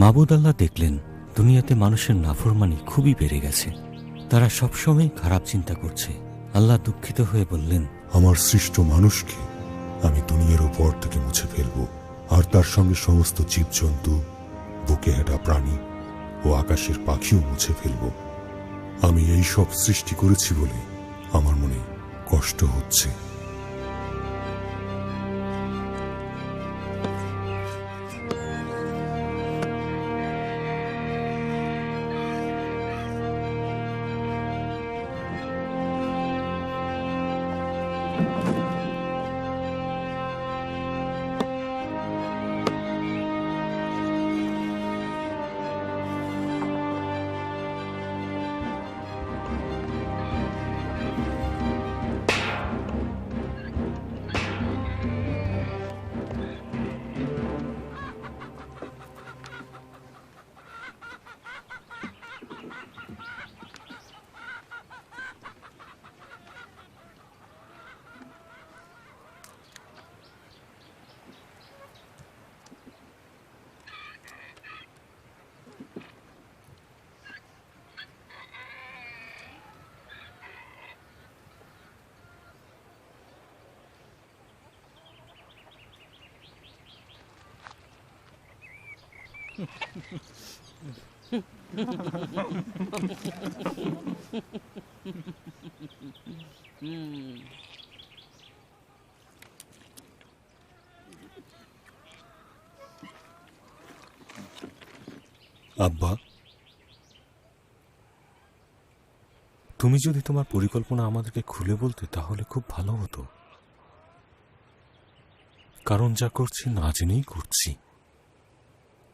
মাবুদ আল্লাহ দেখলেন দুনিয়াতে মানুষের নাফরমানি খুবই বেড়ে গেছে। তারা সবসময় খারাপ চিন্তা করছে। আল্লাহ দুঃখিত হয়ে বললেন, আমার সৃষ্ট মানুষকে আমি দুনিয়ার উপর থেকে মুছে ফেলব, আর তার সঙ্গে সমস্ত জীবজন্তু, বুকে হেঁটা প্রাণী ও আকাশের পাখিও মুছে ফেলব। আমি এই সব সৃষ্টি করেছি বলে আমার মনে কষ্ট হচ্ছে। আব্বা, তুমি যদি তোমার পরিকল্পনা আমাদেরকে খুলে বলতে তাহলে খুব ভালো হতো। কারণ যা করছি না জেনেই করছি।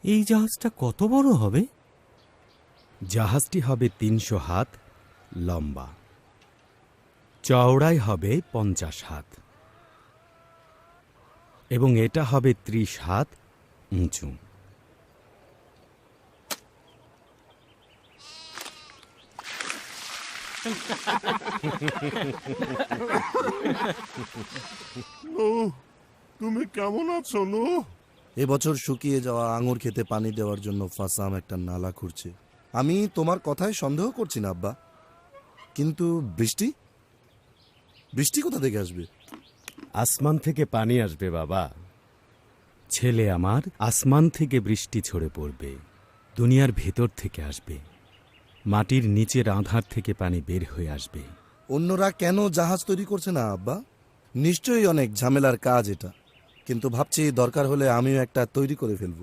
এই জাহাজটা কত বড় হবে? জাহাজটি হবে ৩০০ হাত লম্বা, চওড়াই হবে ৫০ হাত এবং এটা হবে ৩০ হাত উঁচু। তুমি কেমন আছো নো? এবছর শুকিয়ে যাওয়া আঙুর খেতে পানি দেওয়ার জন্য ফাসাম একটা নালা খুঁড়ছে। আমি তোমার কথায় সন্দেহ করছি না আব্বা, কিন্তু বৃষ্টি বৃষ্টি কোথা থেকে আসবে? আসমান থেকে পানি আসবে বাবা। ছেলে আমার, আসমান থেকে বৃষ্টি ঝরে পড়বে, দুনিয়ার ভেতর থেকে আসবে, মাটির নিচের আঁধার থেকে পানি বের হয়ে আসবে। অন্যরা কেন জাহাজ তৈরি করছে না আব্বা? নিশ্চয়ই অনেক ঝামেলার কাজ এটা, কিন্তু ভাবছি দরকার হলে আমিও একটা তৈরি করে ফেলব।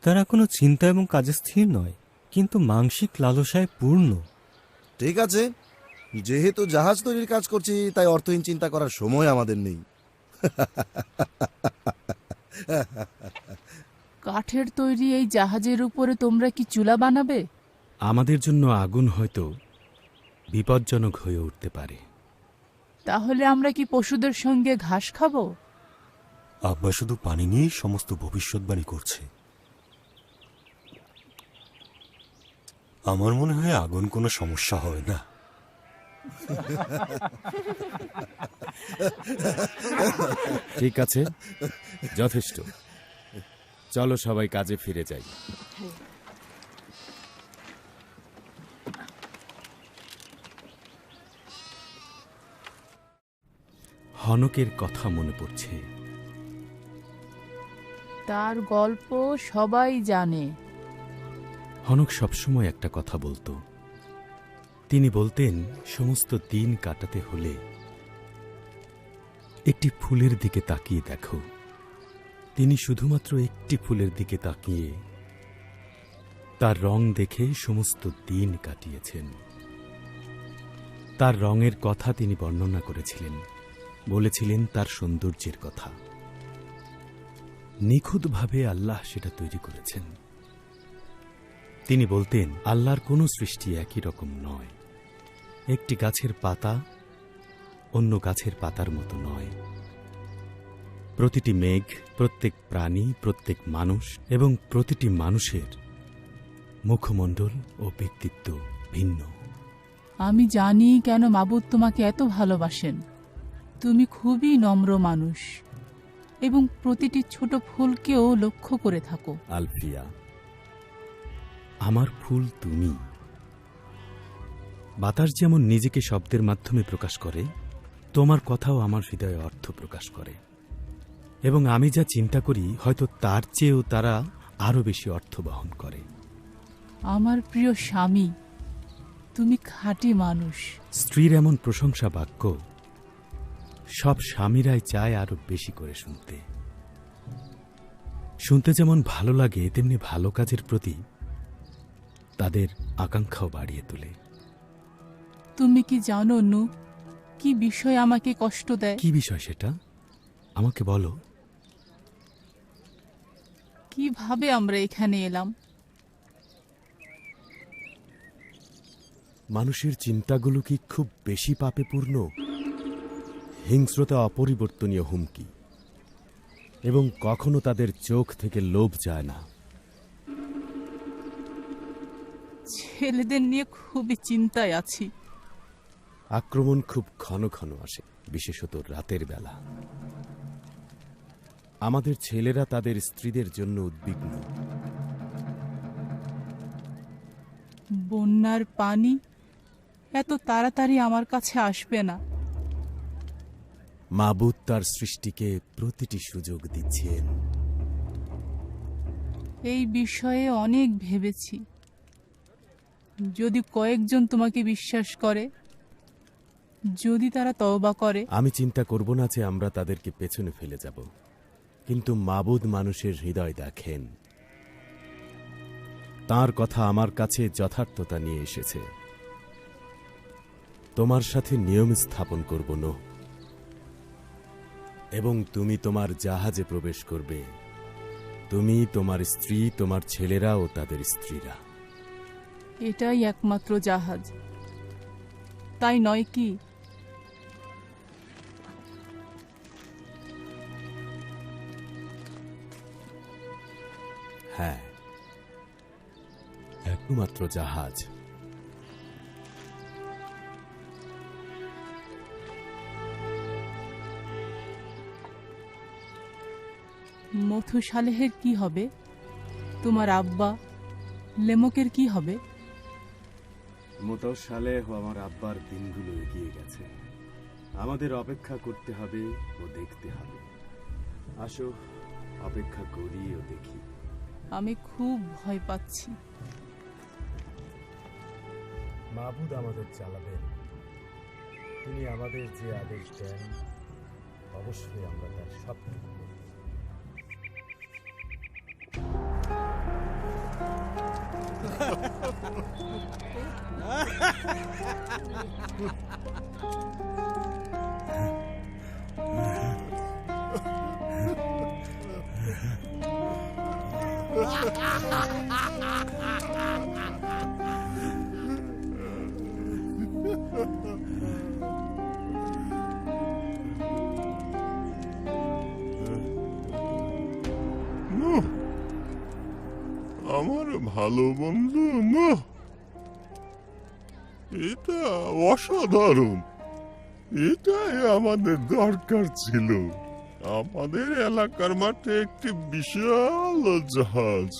তারা কোনো চিন্তা এবং কাজে স্থির নয়, কিন্তু মানসিক লালসায় পূর্ণ। ঠিক আছে, যেহেতু জাহাজ তৈরির কাজ করছি তাই অর্থহীন চিন্তা করার সময় আমাদের নেই। কাঠের তৈরি এই জাহাজের উপরে তোমরা কি চুলা বানাবে? আমাদের জন্য আগুন হয়তো বিপজ্জনক হয়ে উঠতে পারে। তাহলে আমরা কি পশুদের সঙ্গে ঘাস খাবো? আব্বা শুধু পানি নিয়েই সমস্ত ভবিষ্যৎবাণী করছে। আমার মনে হয় আগুন কোনো সমস্যা হয় না। ঠিক আছে, যথেষ্ট। চলো সবাই কাজে ফিরে যাই। হনকের কথা মনে পড়ছে। তার গল্প সবাই জানে। হনক সবসময় একটা কথা বলতো। তিনি বলতেন, সমস্ত দিন কাটাতে হলে একটি ফুলের দিকে তাকিয়ে দেখো। তিনি শুধুমাত্র একটি ফুলের দিকে তাকিয়ে তার রং দেখে সমস্ত দিন কাটিয়েছেন। তার রঙের কথা তিনি বর্ণনা করেছিলেন, বলেছিলেন তার সৌন্দর্যের কথা। নিখুঁতভাবে আল্লাহ সেটা তৈরি করেছেন। তিনি বলতেন, আল্লাহর কোনো সৃষ্টি একই রকম নয়। একটি গাছের পাতা অন্য গাছের পাতার মতো নয়। প্রতিটি মেঘ, প্রত্যেক প্রাণী, প্রত্যেক মানুষ এবং প্রতিটি মানুষের মুখমণ্ডল ও ব্যক্তিত্ব ভিন্ন। আমি জানি কেন মাবুদ তোমাকে এত ভালোবাসেন। তুমি খুবই নম্র মানুষ এবং প্রতিটি ছোট ফুলকেও লক্ষ্য করে থাকো। আলফিয়া, আমার ফুল তুমি। বাতাস যেমন নিজেকে শব্দের মাধ্যমে প্রকাশ করে, তোমার কথাও আমার হৃদয়ে অর্থ প্রকাশ করে, এবং আমি যা চিন্তা করি হয়তো তার চেয়েও তারা আরো বেশি অর্থ বহন করে। আমার প্রিয় স্বামী, তুমি খাঁটি মানুষ। স্ত্রীর এমন প্রশংসা বাক্য সব স্বামীরাই চায় আরো বেশি করে শুনতে। শুনতে যেমন ভালো লাগে, তেমনি ভালো কাজের প্রতি তাদের আকাঙ্ক্ষাও বাড়িয়ে তোলে। তুমি কি জানো নু, কি বিষয় আমাকে কষ্ট দেয়? কি বিষয় সেটা আমাকে বলো। কিভাবে আমরা এখানে এলাম? মানুষের চিন্তাগুলো কি খুব বেশি পাপে পূর্ণ? হিংস্রতা অপরিবর্তনীয় হুমকি, এবং কখনো তাদের চোখ থেকে লোভ যায় না। ছেলেদের নিয়ে খুবই চিন্তায় আছি। আক্রমণ খুব ঘন ঘন আসে, বিশেষত রাতের বেলা। আমাদের ছেলেরা তাদের স্ত্রীদের জন্য উদ্বিগ্ন। বন্যার পানি এত তাড়াতাড়ি আমার কাছে আসবে না। মাবুদ তার সৃষ্টিকে প্রতিটি সুযোগ দিচ্ছেন। এই বিষয়ে অনেক ভেবেছি। যদি কয়েকজন তোমাকে বিশ্বাস করে, যদি তারা তওবা করে, আমি চিন্তা করব না যে আমরা তাদেরকে পেছনে ফেলে যাব, কিন্তু মাবুদ মানুষের হৃদয় দেখেন। তার কথা আমার কাছে যথার্থতা নিয়ে এসেছে। তোমার সাথে নিয়ম স্থাপন করব না, এবং তুমি তোমার জাহাজে প্রবেশ করবে, তুমি, তোমার স্ত্রী, তোমার ছেলেরা ও তাদের স্ত্রীরা। এটাই একমাত্র জাহাজ, তাই নয় কি? হ্যাঁ, একমাত্র জাহাজ। মথু সালেহের কি হবে? তোমার আব্বা লেমকের কি হবে? মোতাসালেহ আমার আব্বার দিনগুলো এগিয়ে গেছে। আমাদের অপেক্ষা করতে হবে ও দেখতে হবে। আসো, অপেক্ষা করি ও দেখি। আমি খুব ভয় পাচ্ছি। মাবুদ আমাদের চালাবেন। তিনি আমাদের যে আদেশ দেন, অবশ্যই আমরা তার সবটুকু করব। আমার ভালো বন্ধু নূহ, এটা অসাধারণ। এটাই আমাদের দরকার ছিল। আমাদের এলাকার মাঠে একটি বিশাল জাহাজ,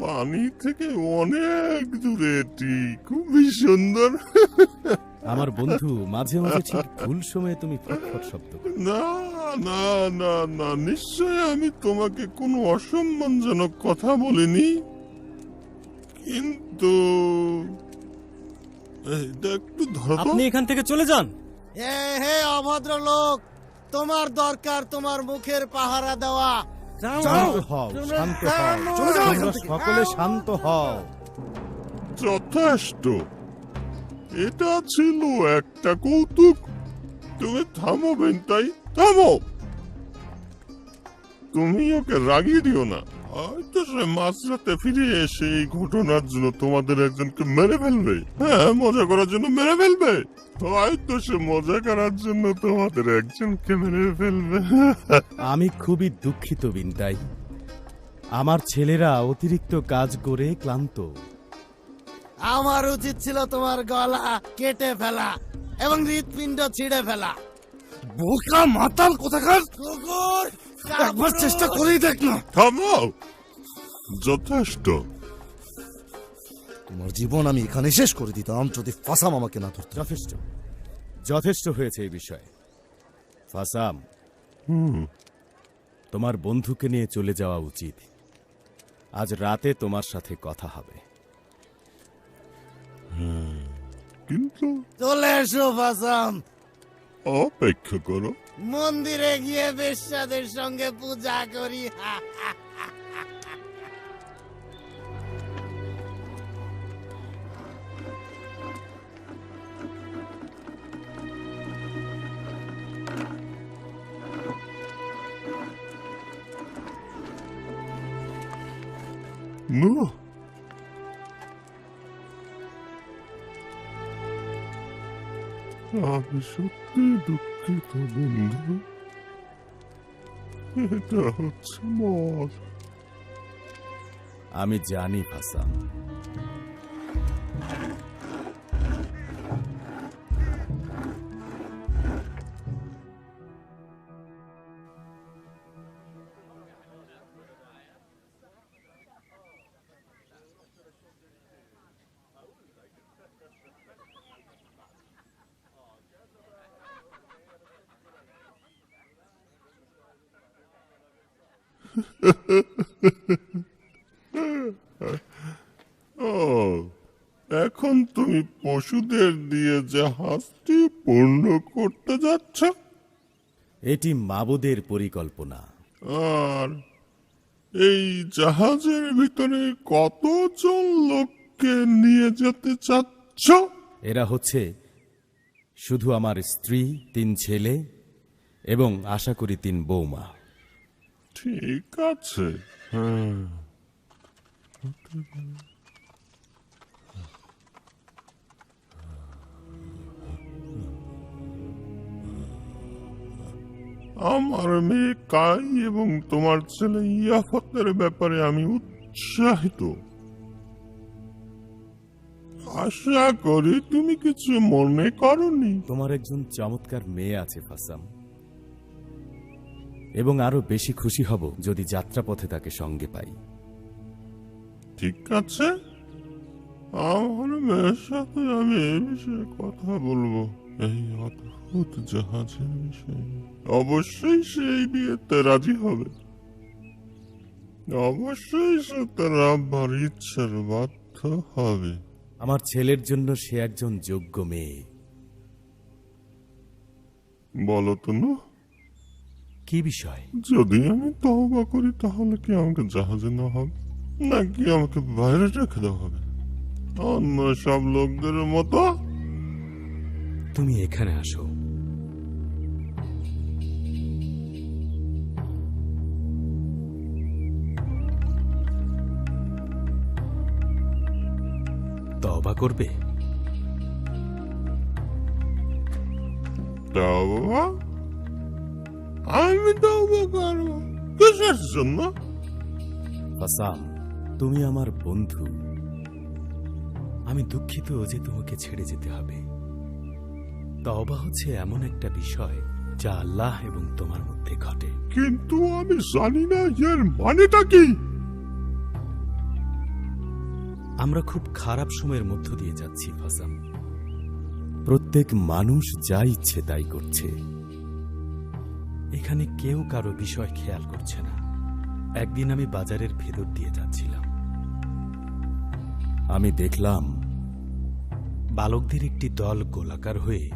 পানি থেকে অনেক দূরে, এটি খুবই সুন্দর। আমার বন্ধু, মাঝে মাঝে ঠিক ভুল সময়ে তুমি ফটফট শব্দ করো। না না না না, নিশ্চয় আমি তোমাকে কোনো অসম্মানজনক কথা বলিনি, কিন্তু এটা একটু ধরো তো। আপনি এখান থেকে চলে যান। হে অভদ্র লোক, তোমার দরকার তোমার মুখের পাহারা দেওয়া। শান্ত হও, শান্ত হও, তোমরা সকলে শান্ত হও। যথেষ্ট, এটা ছিল একটা কৌতুক। তুমি থামো বেনতাই, থামো। তুমি ওকে রাগিয়ে দিও না। হয়তো সে মাঝরাতে ফিরে এসে এই ঘটনার জন্য তোমাদের একজনকে মেরে ফেলবে। হ্যাঁ, মজা করার জন্য মেরে ফেলবে। হয়তো সে মজা করার জন্য তোমাদের একজনকে মেরে ফেলবে। আমি খুবই দুঃখিত বিনতাই। আমার ছেলেরা অতিরিক্ত কাজ করে ক্লান্ত। আমার উচিত ছিল তোমার গলা কেটে ফেলা এবং হৃৎপিণ্ড ছিঁড়ে ফেলা। বোকা মাতাল কোথাকার কুকুর, একবার চেষ্টা করেই দেখ না। থামো, যথেষ্ট। তোমার জীবন আমি এখানে শেষ করে দিতাম যদি ফাসাম আমাকে না ধরতো। যথেষ্ট, যথেষ্ট হয়েছে এই বিষয়ে। ফাসাম, তোমার বন্ধুকে নিয়ে চলে যাওয়া উচিত। আজ রাতে তোমার সাথে কথা হবে। কিন্তু চলে এসো ফাসাম, অপেক্ষা করো। মন্দিরে গিয়ে বেশ্যাদের সঙ্গে পূজা করি। না, আমি সত্যি দুঃখিত বন্ধু। এটা হচ্ছে মদ। আমি জানি ফাসাম। ও, এখন তুমি পশুদের দিয়ে জাহাজটি পূর্ণ করতে যাচ্ছ, এটি মাবুদের পরিকল্পনা। আর এই জাহাজের ভিতরে কতজন লোককে নিয়ে যেতে চাচ্ছ? এরা হচ্ছে শুধু আমার স্ত্রী, 3 ছেলে এবং আশা করি 3 বৌমা। ঠিক আছে, হ্যাঁ। আমার মেয়ে কাই এবং তোমার ছেলে ইয়াফতের ব্যাপারে আমি উৎসাহিত। আশা করি তুমি কিছু মনে করনি। তোমার একজন চমৎকার মেয়ে আছে ফাসাম, এবং আরো বেশি খুশি হব যদি যাত্রাপথে তাকে সঙ্গে পাই। ঠিক আছে, আমার মেয়ের সাথে আমি এই বিষয়ে কথা বলবো, এই অদ্ভুত জাহাজের বিষয়ে। অবশ্যই সেই বিয়েতে রাজি হবে। অবশ্যই সে তার আব্বার ইচ্ছার বাধ্য হবে। আমার ছেলের জন্য সে একজন যোগ্য মেয়ে। বলো তো না, কি বিষয়? যদি আমি তওবা করি তাহলে কি আমাকে জাহাজে নেওয়া হবে, নাকি আমাকে বাইরে রেখে দেওয়া হবে অন্য সব লোকদের মতো? তুমি এখানে আসো। তওবা করবে? তওবা? আমি তওবা করবো কিসের জন্য? ফাসাম, তুমি আমার বন্ধু। আমি দুঃখিত যে তোমাকে ছেড়ে যেতে হবে। তওবা হচ্ছে এমন একটা বিষয় যা আল্লাহ এবং তোমার মধ্যে ঘটে। কিন্তু আমি জানি না এর মানেটা কি। আমরা খুব খারাপ সময়ের মধ্য দিয়ে যাচ্ছি ফাসাম। প্রত্যেক মানুষ যা ইচ্ছে তাই করছে। এখানে কেউ কারো বিষয় খেয়াল করছে না। একদিন আমি বাজারের ভেতর দিয়ে যাচ্ছিলাম। আমি দেখলাম বালকদের একটি দল গোলাকার হয়ে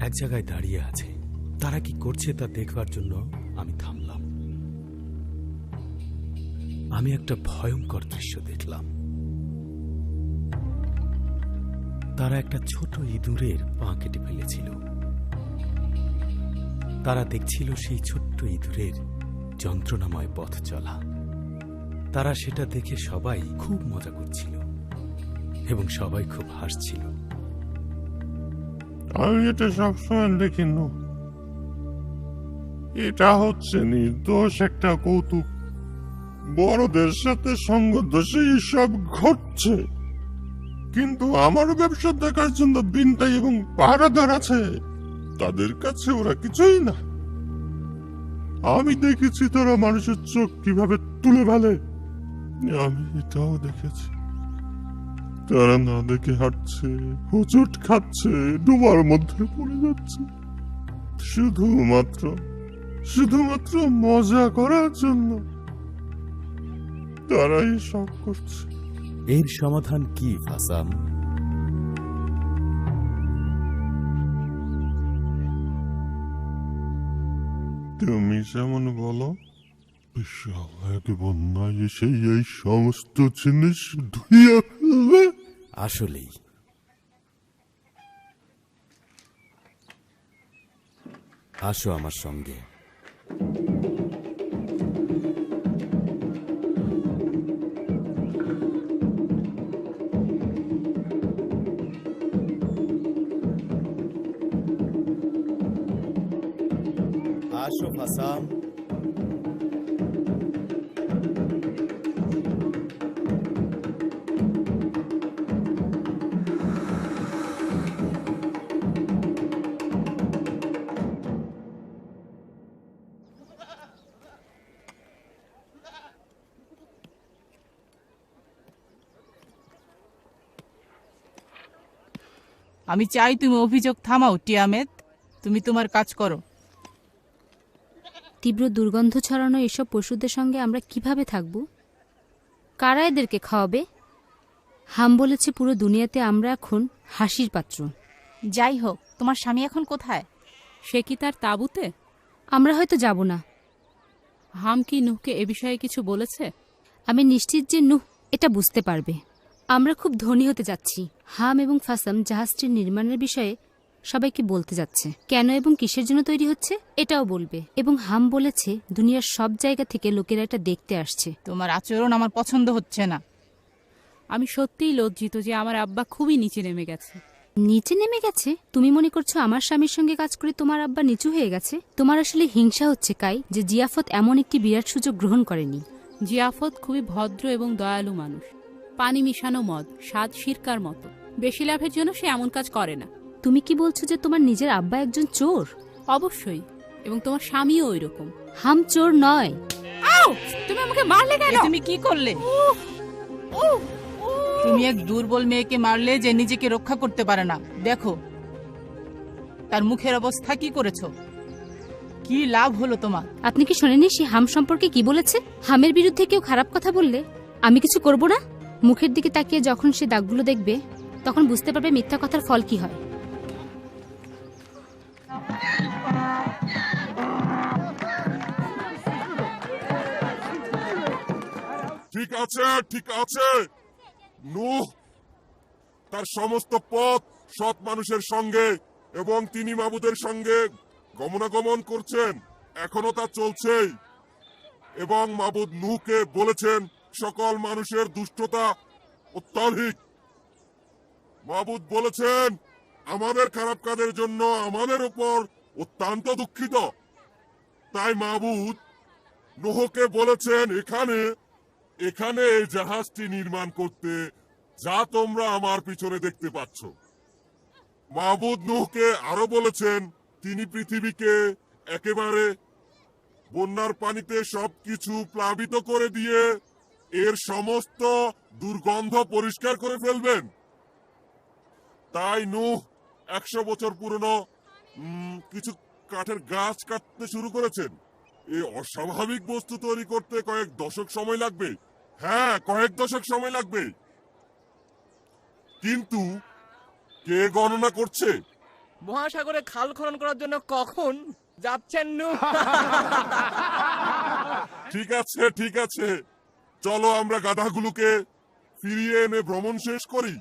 এক জায়গায় দাঁড়িয়ে আছে। তারা কি করছে তা দেখবার জন্য আমি থামলাম। আমি একটা ভয়ঙ্কর দৃশ্য দেখলাম। তারা একটা ছোট ইঁদুরের পা কেটে ফেলেছিল। তারা দেখছিল সেই ছোট্ট ইঁদুরের যন্ত্রণাময় পথ চলা। তারা সেটা দেখে সবাই খুব মজা করছিল এবং সবাই খুব হাসছিল। আমি এটা সবসময় দেখি না। এটা হচ্ছে নির্দোষ একটা কৌতুক। বড়দের সাথে সঙ্গ দোষে সব ঘটছে, কিন্তু আমার ব্যবসা দেখার জন্য বিনতাই এবং পাহারাদার আছে। তাদের কাছে ওরা কিছুই না। আমি দেখেছি তারা মানুষের চোখ কিভাবে তুলে ফেলে। আমি এটাও দেখেছি তারা না দেখে হাঁটছে, হোঁচট খাচ্ছে, ডোবার মধ্যে পড়ে যাচ্ছে, শুধুমাত্র শুধুমাত্র মজা করার জন্য তারাই সব করছে। এর সমাধান কি ফাসাম? তুমি যেমন বলো, বিশাল এক বন্যায় এসে এই সমস্ত জিনিস ধুইয়া ফেলবে। আসলেই আসো আমার সঙ্গে। আসো ফাসাম। আমি চাই তুমি অভিযোগ থামাও টিয়ামেত। তুমি তোমার কাজ করো। তীব্র দুর্গন্ধ ছড়ানো এসব পশুদের সঙ্গে আমরা কিভাবে থাকব? কারা এদেরকে খাওয়াবে? হাম বলেছে পুরো দুনিয়াতে আমরা এখন হাসির পাত্র। যাই হোক, তোমার স্বামী এখন কোথায়? সে কি তার তাঁবুতে? আমরা হয়তো যাব না। হাম কি নুহকে এ বিষয়ে কিছু বলেছে? আমি নিশ্চিত যে নুহ এটা বুঝতে পারবে। আমরা খুব ধনী হতে যাচ্ছি। হাম এবং ফাসাম জাহাজটির নির্মাণের বিষয়ে সবাইকে বলতে যাচ্ছে। কেন এবং কিসের জন্য তৈরি হচ্ছে এটাও বলবে। এবং হাম বলেছে দুনিয়ার সব জায়গা থেকে লোকেরা এটা দেখতে আসছে। তোমার আচরণ আমার পছন্দ হচ্ছে না। আমি সত্যিই লজ্জিত যে আমার আব্বা খুবই নিচে নেমে গেছে। নিচে নেমে গেছে? তুমি মনে করছো আমার স্বামীর সঙ্গে কাজ করে তোমার আব্বা নিচু হয়ে গেছে? তোমার আসলে হিংসা হচ্ছে কাই, যে জিয়াফত এমন একটি বিরাট সুযোগ গ্রহণ করেনি। জিয়াফত খুবই ভদ্র এবং দয়ালু মানুষ। পানি মিশানো মদ স্বাদ সিরকার মতো। বেশি লাভের জন্য সে এমন কাজ করে না। তুমি কি বলছো যে তোমার নিজের আব্বা একজন চোর? অবশ্যই, এবং তোমার স্বামীও ওই রকম। হাম চোর নয়। তুমি আমাকে মারলে কেন? তুমি কি করলে? তুমি এক দুর্বল মেয়েকে মারলে যে নিজেকে রক্ষা করতে পারে না। দেখো তার মুখের অবস্থা কি করেছো। কি লাভ হলো তোমার? আপনি কি শোনেনি সে হাম সম্পর্কে কি বলেছে? হামের বিরুদ্ধে কেউ খারাপ কথা বললে আমি কিছু করব না। মুখের দিকে তাকিয়ে যখন সে দাগগুলো দেখবে তখন বুঝতে পারবে মিথ্যা কথার ফল কি হয়। ঠিক আছে, ঠিক আছে। নূহ তার সমস্ত পথ সৎ মানুষের সঙ্গে এবং তিনি মাবুদের সঙ্গে গমনাগমন করছেন, এখনো তা চলছেই। এবং মাবুদ নূহকে বলেছেন সকল মানুষের দুষ্টতা অত্যাধিক। মাবুদ বলেছেন আমাদের খারাপ কাজের জন্য আমাদের উপর অত্যন্ত দুঃখিত। তাই মাবুদ নূহকে বলেছেন এখানে এখানে এই জাহাজটি নির্মাণ করতে, যা তোমরা আমার পিছনে দেখতে পাচ্ছ। মাবুদ নূহকে আরো বলেছেন তিনি পৃথিবীকে একেবারে বন্যার পানিতে সবকিছু প্লাবিত করে দিয়ে এর সমস্ত দুর্গন্ধ পরিষ্কার করে ফেলবেন। তাই নূহ 100 বছর পুরনো কিছু কাঠের গাছ কাটতে শুরু করেছেন। এই অস্বাভাবিক বস্তু তৈরি করতে কয়েক দশক সময় লাগবে। হ্যাঁ, কয়েক দশক সময় লাগবে। কিন্তু কে গণনা করছে মহাসাগরে খাল খনন করার জন্য কখন যাচ্ছেন? ঠিক আছে, ঠিক আছে, চলো আমরা গাধাগুলোকে ফিরিয়ে এনে ভ্রমণ শেষ করি।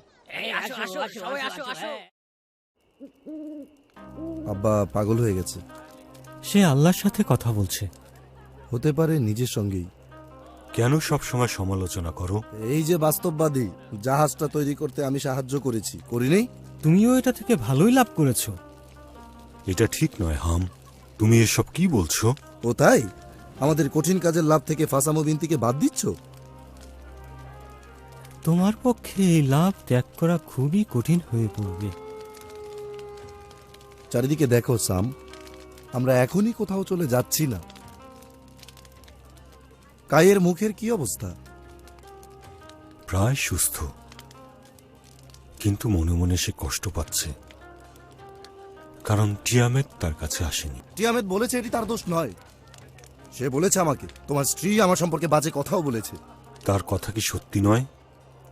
আব্বা পাগল হয়ে গেছে। সে আল্লাহর সাথে কথা বলছে। হতে পারে নিজের সঙ্গেই। কেন সব সময় সমালোচনা করো? এই যে বাস্তববাদী, জাহাজটা তৈরি করতে আমি সাহায্য করেছি, করিনি? তুমিও এটা থেকে ভালোই লাভ করেছো। এটা ঠিক নয় হাম, তুমি এসব কি বলছো? ও তাই? আমাদের কঠিন কাজের লাভ থেকে ফাসামো বিনতিকে বাদ দিচ্ছ? তোমার পক্ষে এই লাভ ত্যাগ করা খুবই কঠিন হয়ে পড়বে। চারিদিকে দেখো সাম, আমরা এখনই কোথাও চলে যাচ্ছি না। কায়ের মুখের কি অবস্থা? প্রায় সুস্থ, কিন্তু মনে মনে সে কষ্ট পাচ্ছে, কারণ টিয়ামেত তার কাছে আসেনি। টিয়ামেত বলেছে এটি তার দোষ নয়। সে বলেছে আমাকে তোমার স্ত্রী আমার সম্পর্কে বাজে কথাও বলেছে। তার কথা কি সত্যি নয়?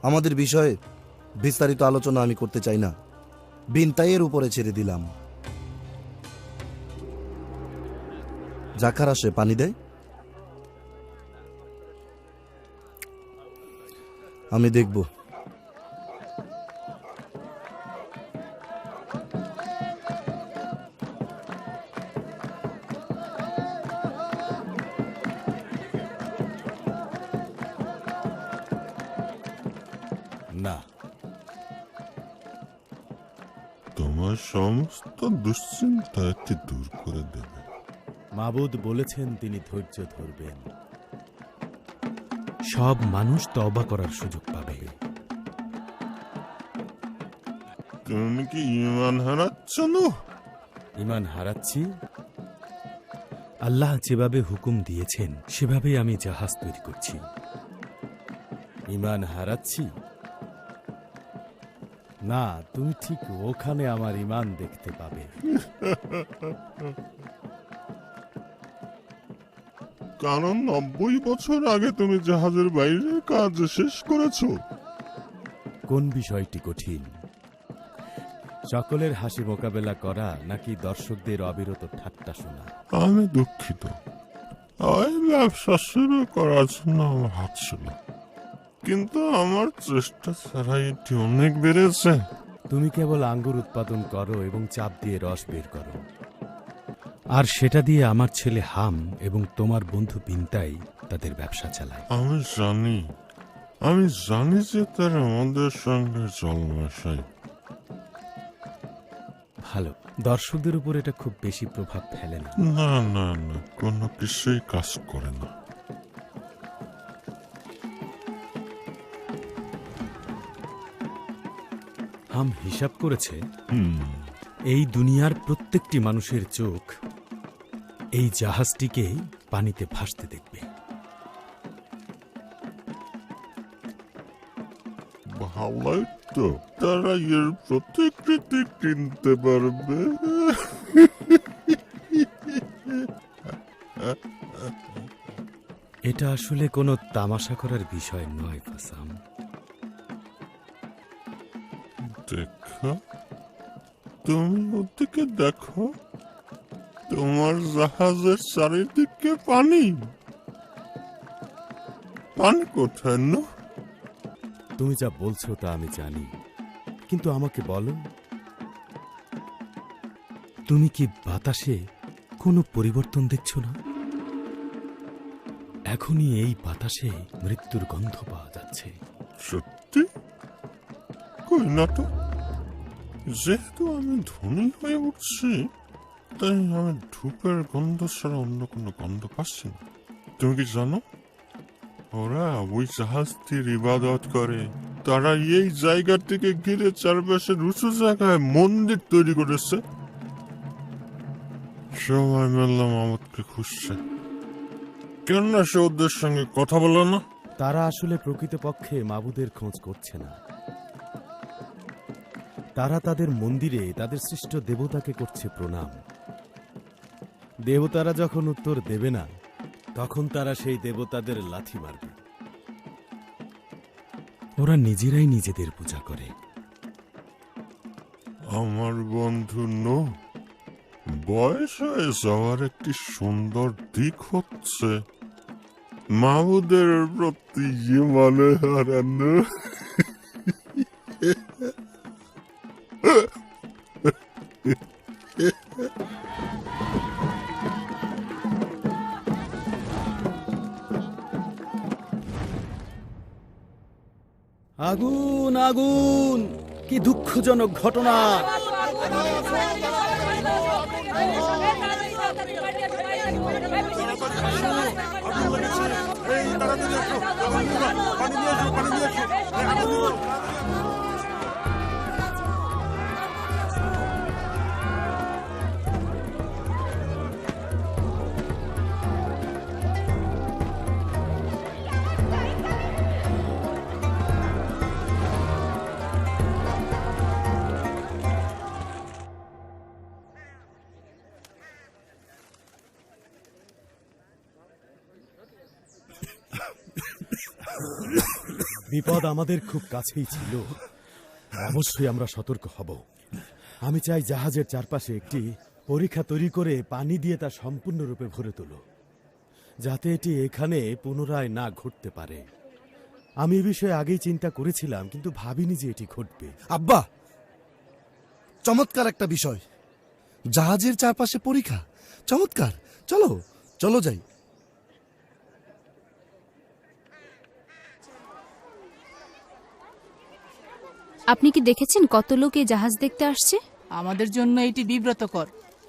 আমাদের বিষয়ে বিস্তারিত আলোচনা আমি করতে চাই না, বিনতাইয়ের উপরে ছেড়ে দিলাম। জাকার আসে পানি দেয়, আমি দেখব। না, তোমার সমস্ত দুশ্চিন্তা এটি দূর করে দেবে। মাবুদ বলেছেন তিনি ধৈর্য ধরবেন। সব মানুষ তওবা করার সুযোগ পাবে। তুমি কি ঈমান হারাচ্ছ না? ঈমান হারাচ্ছি? আল্লাহ যেভাবে হুকুম দিয়েছেন সেভাবেই আমি জাহাজ তৈরি করছি। ঈমান হারাচ্ছি না, তুমি ঠিক ওখানে আমার ঈমান দেখতে পাবে। কারণ 90 বছর আগে তুমি জাহাজের বাইরে কাজ শেষ করেছো। কোন বিষয়টি কঠিন? সকলের হাসি মোকাবেলা করা নাকি দর্শকদের অবিরত ঠাট্টা শোনা? আমি দুঃখিত, ওই ব্যবসা শুরু করার জন্য আমার হাত ছিল, কিন্তু আমার চেষ্টা ছাড়াই এটি অনেক বেড়েছে। তুমি কেবল আঙ্গুর উৎপাদন করো এবং চাপ দিয়ে রস বের করো, আর সেটা দিয়ে আমার ছেলে হাম এবং তোমার বন্ধু বিনতাই তাদের ব্যবসা চালায়। আমি জানি যে তারা আমাদের সঙ্গে জল মেশায়। ভালো, দর্শকদের উপর এটা খুব বেশি প্রভাব ফেলে না। না না না, কোনো কিছুই কাজ করে না। হাম হিসাব করেছে এই দুনিয়ার প্রত্যেকটি মানুষের চোখ এই জাহাজটিকে পানিতে ভাসতে দেখবে। ভালোই তো, তারা এর প্রতিকৃতি কিনতে পারবে। এটা আসলে কোনো তামাশা করার বিষয় নয় ফাসাম। দেখো, তুমি ওদিকে দেখো, তোমার জাহাজের চারিদিকে পানি। পানি কোথায় না? তুমি যা বলছো তা আমি জানি, কিন্তু আমাকে বলো, তুমি কি বাতাসে কোনো পরিবর্তন দেখছো না? এখনই এই বাতাসে মৃত্যুর গন্ধ পাওয়া যাচ্ছে। সত্যি? কই না তো। যেহেতু আমি ধনী হয়ে উঠছি, তাই আমি ধূপের গন্ধ ছাড়া অন্য কোনো গন্ধ পাচ্ছি না। তুমি কি জানো, ওরা ওই জাহাজটির ইবাদত করে। তারা এই জায়গাটিকে ঘিরে চারপাশের উঁচু জায়গায় মন্দির তৈরি করেছে। সবাই মিললাম আমাকে খুঁজছে, কেননা সে ওদের সঙ্গে কথা বলো না। তারা আসলে প্রকৃতপক্ষে মাবুদের খোঁজ করছে না। তারা তাদের মন্দিরে তাদের সৃষ্ট দেবতাকে করছে প্রণাম। দেবতারা যখন উত্তর দেবে না, তখন তারা সেই দেবতাদের লাথি মারবে। ওরা নিজেরাই নিজেদের পূজা করে। আমার বন্ধু নো, বয়স হয়ে যাওয়ার একটি সুন্দর দিক হচ্ছে মাবুদের প্রতি মানে হারানো। আগুন আগুন, কি দুঃখজনক ঘটনা! বিপদ আমাদের খুব কাছেই ছিল, অবশ্যই আমরা সতর্ক হব। আমি চাই জাহাজের চারপাশে একটি পরীক্ষা তৈরি করে পানি দিয়ে তা সম্পূর্ণরূপে ভরে তোলো, যাতে এটি এখানে পুনরায় না ঘটতে পারে। আমি এ বিষয়ে আগেই চিন্তা করেছিলাম, কিন্তু ভাবিনি যে এটি ঘটবে। আব্বা, চমৎকার একটা বিষয়, জাহাজের চারপাশে পরীক্ষা। চমৎকার, চলো চলো যাই। আপনি কি দেখেছেন কত লোক এই জাহাজ দেখতে আসছে? আমাদের জন্য এটি বিব্রতকর,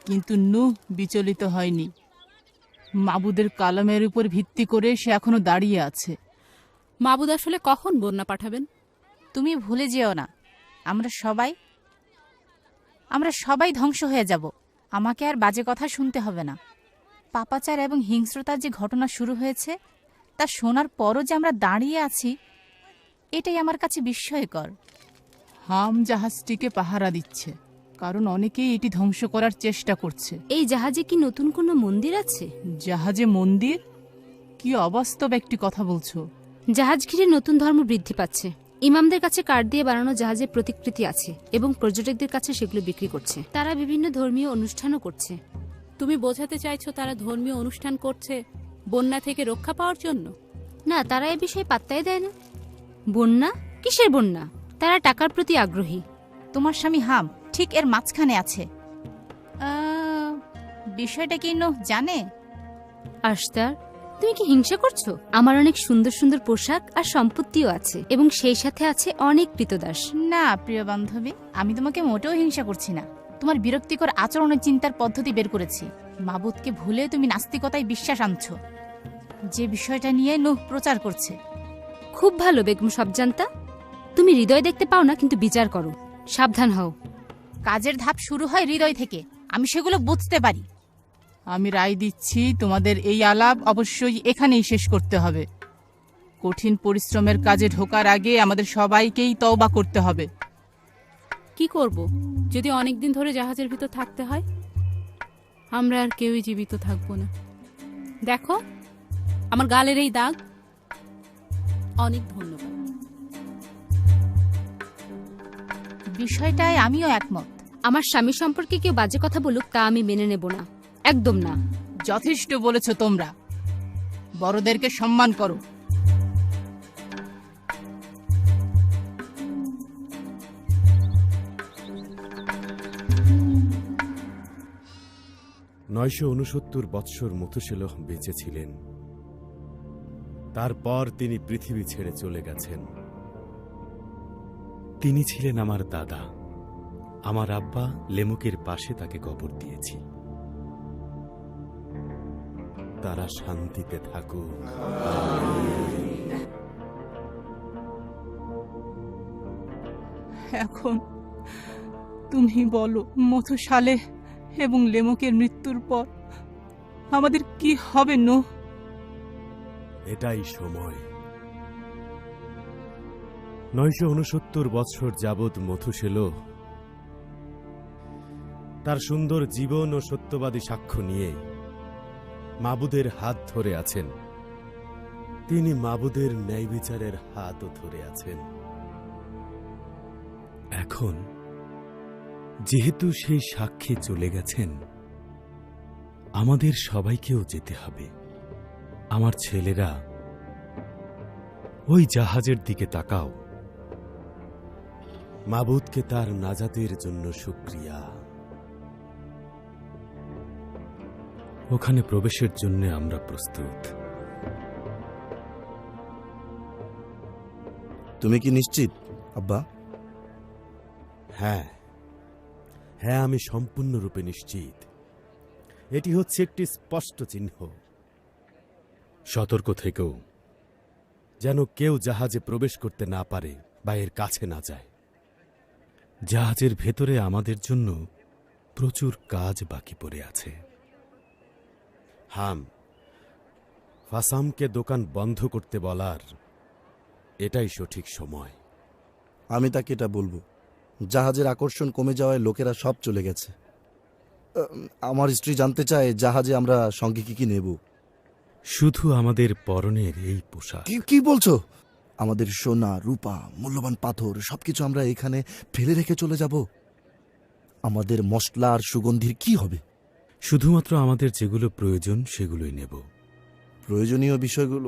কিন্তু নূহ বিচলিত হয়নি। মাবুদের কালামের উপর ভিত্তি করে সে এখনো দাঁড়িয়ে আছে। মাবুদ আসলে কখন বন্যা পাঠাবেন? তুমি ভুলে যেও না, আমরা সবাই ধ্বংস হয়ে যাব। আমাকে আর বাজে কথা শুনতে হবে না। পাপাচার এবং হিংস্রতার যে ঘটনা শুরু হয়েছে তা শোনার পরও যে আমরা দাঁড়িয়ে আছি, এটাই আমার কাছে বিস্ময়কর। হাম জাহাজটিকে পাহারা দিচ্ছে, কারণ অনেকেই এটি ধ্বংস করার চেষ্টা করছে। এই জাহাজে কি নতুন কোনো মন্দির আছে? জাহাজে মন্দির? কি অবাস্তব একটি কথা বলছো। জাহাজ ঘিরে নতুন ধর্ম বৃদ্ধি পাচ্ছে। ইমামদের কাছে কাঠ দিয়ে বানানো জাহাজের প্রতিকৃতি আছে এবং পর্যটকদের কাছে সেগুলো বিক্রি করছে। তারা বিভিন্ন ধর্মীয় অনুষ্ঠানও করছে। তুমি বোঝাতে চাইছো তারা ধর্মীয় অনুষ্ঠান করছে বন্যা থেকে রক্ষা পাওয়ার জন্য? না, তারা এ বিষয়ে পাত্তাই দেয় না। বন্যা? কিসের বন্যা? তারা টাকার প্রতি আগ্রহী। তোমার স্বামী হাম ঠিক এর মাঝখানে আছে। বিষয়টা কি নূহ জানে? আশতার, তুমি কি হিংসা করছো? আমার অনেক সুন্দর সুন্দর পোশাক আর সম্পত্তিও আছে, এবং সেই সাথে আছে অনেক কৃতদাস। না প্রিয় বান্ধবী, আমি তোমাকে মোটেও হিংসা করছি না। তোমার বিরক্তিকর আচরণের চিন্তার পদ্ধতি বের করেছি। মাবুদকে ভুলে তুমি নাস্তিকতায় বিশ্বাস আনছো, যে বিষয়টা নিয়ে নূহ প্রচার করছে। খুব ভালো বেগম সবজান্তা, তুমি হৃদয় দেখতে পাও না, কিন্তু বিচার করো। সাবধান হও। কাজের ধাপ শুরু হয় হৃদয় থেকে, আমি সেগুলো বুঝতে পারি। আমি রায় দিচ্ছি, তোমাদের এই আলাপ অবশ্যই এখানেই শেষ করতে হবে। কঠিন পরিশ্রমের কাজে ঢোকার আগে আমাদের সবাইকেই তওবা করতে হবে। কি করব যদি অনেকদিন ধরে জাহাজের ভিতর থাকতে হয়? আমরা আর কেউই জীবিত থাকবো না। দেখো আমার গালের এই দাগ। অনেক ধন্যবাদ। বিষয়টায় আমিও একমত। আমার স্বামী সম্পর্কে কেউ বাজে কথা বলুক, তা আমি মেনে নেব না, একদম না। যথেষ্ট বলেছ তোমরা, বড়দেরকে সম্মান করো। নয়শো 69 বৎসর মথুসেলহ বেঁচে ছিলেন। তারপর তিনি পৃথিবী ছেড়ে চলে গেছেন। তিনি ছিলেন আমার দাদা। আমার আব্বা লেমুকের পাশে তাকে কবর দিয়েছি। তারা শান্তিতে থাকুক। এখন তুমি বলো, মথুসালেহ এবং লেমুকের মৃত্যুর পর আমাদের কি হবে নূহ? এটাই সময়। 969 বছর যাবৎ মথুসেলহ তার সুন্দর জীবন ও সত্যবাদী সাক্ষ্য নিয়ে মাবুদের হাত ধরে আছেন। তিনি মাবুদের ন্যায় বিচারের হাতও ধরে আছেন। এখন যেহেতু সেই সাক্ষী চলে গেছেন, আমাদের সবাইকেও যেতে হবে। আমার ছেলেরা, ওই জাহাজের দিকে তাকাও। মাবুদকে তার নাজাতের জন্য শুকরিয়া। ওখানে প্রবেশের জন্য আমরা প্রস্তুত। তুমি কি নিশ্চিত আব্বা? হ্যাঁ, আমি সম্পূর্ণরূপে নিশ্চিত। এটি হচ্ছে একটি স্পষ্ট চিহ্ন। সতর্ক থেকেও, যেন কেউ জাহাজে প্রবেশ করতে না পারে বা এর কাছে না যায়। জাহাজের ভেতরে আমাদের জন্য প্রচুর কাজ বাকি পড়ে আছে। হাম, ফাসামকে দোকান বন্ধ করতে বলার এটাই সঠিক সময়। আমি তাকে এটা বলবো। জাহাজের আকর্ষণ কমে যাওয়ায় লোকেরা সব চলে গেছে। আমার স্ত্রী জানতে চায় জাহাজে আমরা সঙ্গে কি কি নেব। শুধু আমাদের পরনের এই পোশাক। কি বলছো? আমাদের সোনা রূপা মূল্যবান পাথর সবকিছু আমরা এখানে ফেলে রেখে চলে যাব? আমাদের মশলা আর সুগন্ধির কি হবে? শুধুমাত্র আমাদের যেগুলো প্রয়োজন সেগুলোই নেব। প্রয়োজনীয় বিষয়গুলো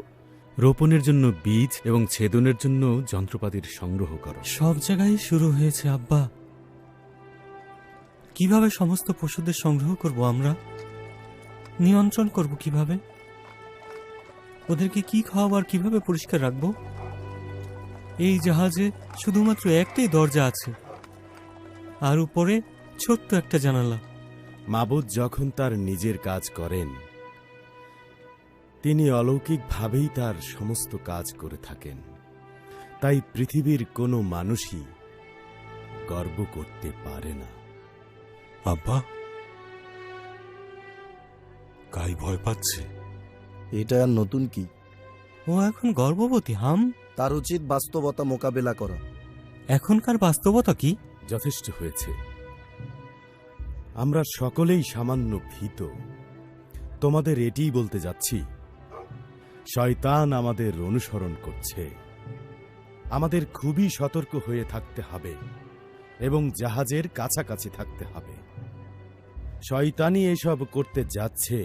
রোপণের জন্য বীজ এবং ছেদনের জন্য যন্ত্রপাতির সংগ্রহ করো। সব জায়গায় শুরু হয়েছে আব্বা। কিভাবে সমস্ত পশুদের সংগ্রহ করব আমরা? নিয়ন্ত্রণ করব কিভাবে? ওদেরকে কি খাওয়াবার, কিভাবে পরিষ্কার রাখবো? এই জাহাজে শুধুমাত্র একটাই দরজা আছে, আর উপরে ছোট্ট একটা জানালা। মাবুদ যখন তার নিজের কাজ করেন, তিনি অলৌকিকভাবেই তার সমস্ত কাজ করে থাকেন। তাই পৃথিবীর কোনো মানুষই গর্ব করতে পারে না। আব্বা, গাই ভয় পাচ্ছে। এটা আর নতুন কি? ও এখন গর্ভবতী হাম। তার উচিত বাস্তবতা মোকাবেলা করা। এখনকার বাস্তবতা কি? যথেষ্ট হয়েছে। আমরা সকলেই সামান্য ভীত। তোমাদের এটিই বলতে যাচ্ছি, শয়তান আমাদের অনুসরণ করছে। আমাদের খুবই সতর্ক হয়ে থাকতে হবে এবং জাহাজের কাছাকাছি থাকতে হবে। শয়তানই এসব করতে যাচ্ছে।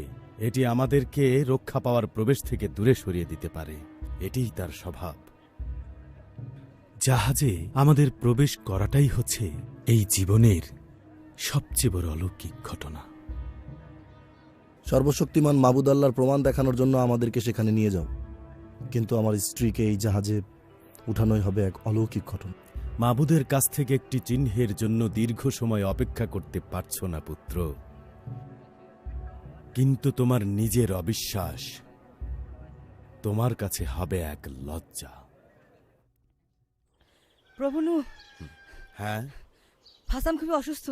এটি আমাদেরকে রক্ষা পাওয়ার প্রবেশ থেকে দূরে সরিয়ে দিতে পারে। এটিই তার স্বভাব। জাহাজে আমাদের প্রবেশ করাটাই হচ্ছে এই জীবনের সবচেয়ে বড় অলৌকিক ঘটনা। সর্বশক্তিমান মাবুদ আল্লাহর প্রমাণ দেখানোর জন্য আমাদেরকে সেখানে নিয়ে যাও, কিন্তু আমার স্ত্রীকে এই জাহাজে উঠানোই হবে এক অলৌকিক ঘটনা। মাবুদের কাছ থেকে একটি চিহ্নের জন্য দীর্ঘ সময় অপেক্ষা করতে পারছ না পুত্র, কিন্তু তোমার নিজের অবিশ্বাস তোমার কাছে হবে এক লজ্জা। প্রভু নূহ, হ্যাঁ, ফাসাম খুবই অসুস্থ।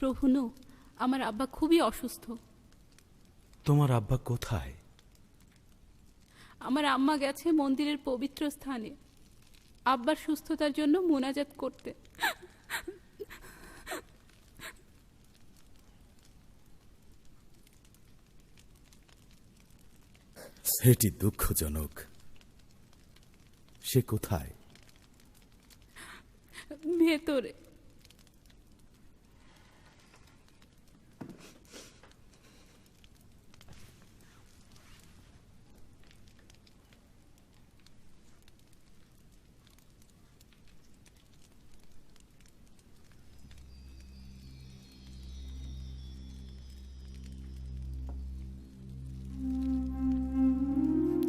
প্রভু নূহ, আমার আব্বা খুবই অসুস্থ। তোমার আব্বা কোথায়? আমার আম্মা গেছে মন্দিরের পবিত্র স্থানে আব্বার সুস্থতার জন্য মোনাজাত করতে। এটি দুঃখজনক। সে কোথায়? ভেতরে।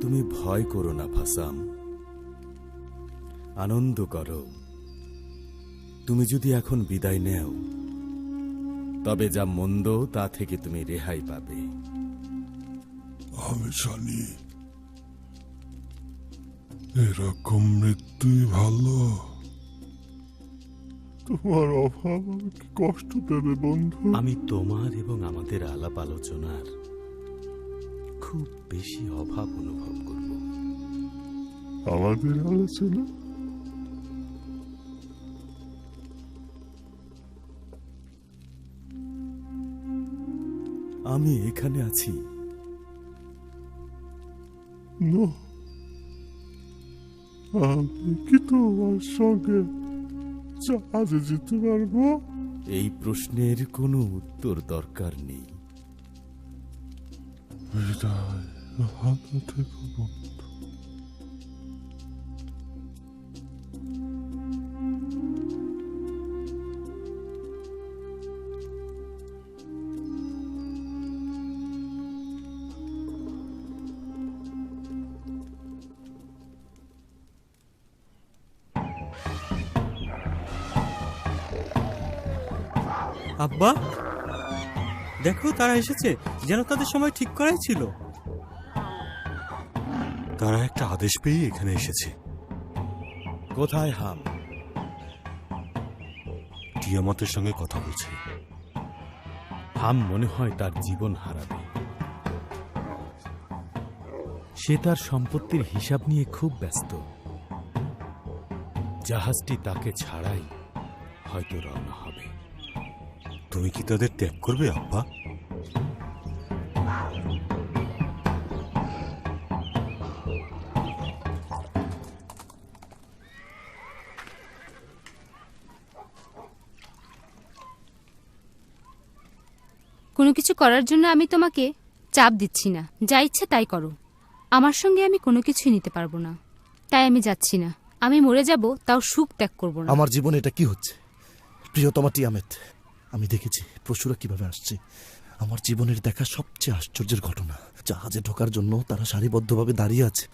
তুমি ভয় করো না ফাসাম, আনন্দ করো। তুমি যদি এখন বিদায় নেও, তবে যা মন্দ তা থেকে তুমি রেহাই পাবে। আমি জানি এরকম মৃত্যুই ভালো। তোমার অভাব আমাকে কষ্ট দেবে বন্ধু। আমি তোমার এবং আমাদের আলাপ আলোচনার খুব বেশি অভাব অনুভব করব। আমাদের আলোচনা আমি এখানে আছি। আমি কি তোমার সঙ্গে জাহাজে যেতে পারবো? এই প্রশ্নের কোনো উত্তর দরকার নেই। বিদায়, ভালো থেকো বন্ধু। আব্বা, দেখো তারা এসেছে, যেন তাদের সময় ঠিক করাই ছিল। তারা একটা আদেশ পেয়ে এখানে এসেছে। কোথায় হাম? টিয়ামতের সঙ্গে কথা বলছে। হাম মনে হয় তার জীবন হারাবে। সে তার সম্পত্তির হিসাব নিয়ে খুব ব্যস্ত। জাহাজটি তাকে ছাড়াই হয়তো রওনা হবে। তুমি কি তাদের ত্যাগ করবে আব্বা? কোনো কিছু করার জন্য আমি তোমাকে চাপ দিচ্ছি না, যা ইচ্ছে তাই করো। আমার সঙ্গে আমি কোনো কিছুই নিতে পারবো না, তাই আমি যাচ্ছি না। আমি মরে যাব, তাও সুখ ত্যাগ করবো না। আমার জীবনে এটা কি হচ্ছে? প্রিয়তমা টিয়ামেত, আমি দেখেছি পশুরা কিভাবে আসছে। আমার জীবনের দেখা সবচেয়ে আশ্চর্যের ঘটনা, জাহাজে ঢোকার জন্য তারা সারিবদ্ধভাবে দাঁড়িয়ে আছে।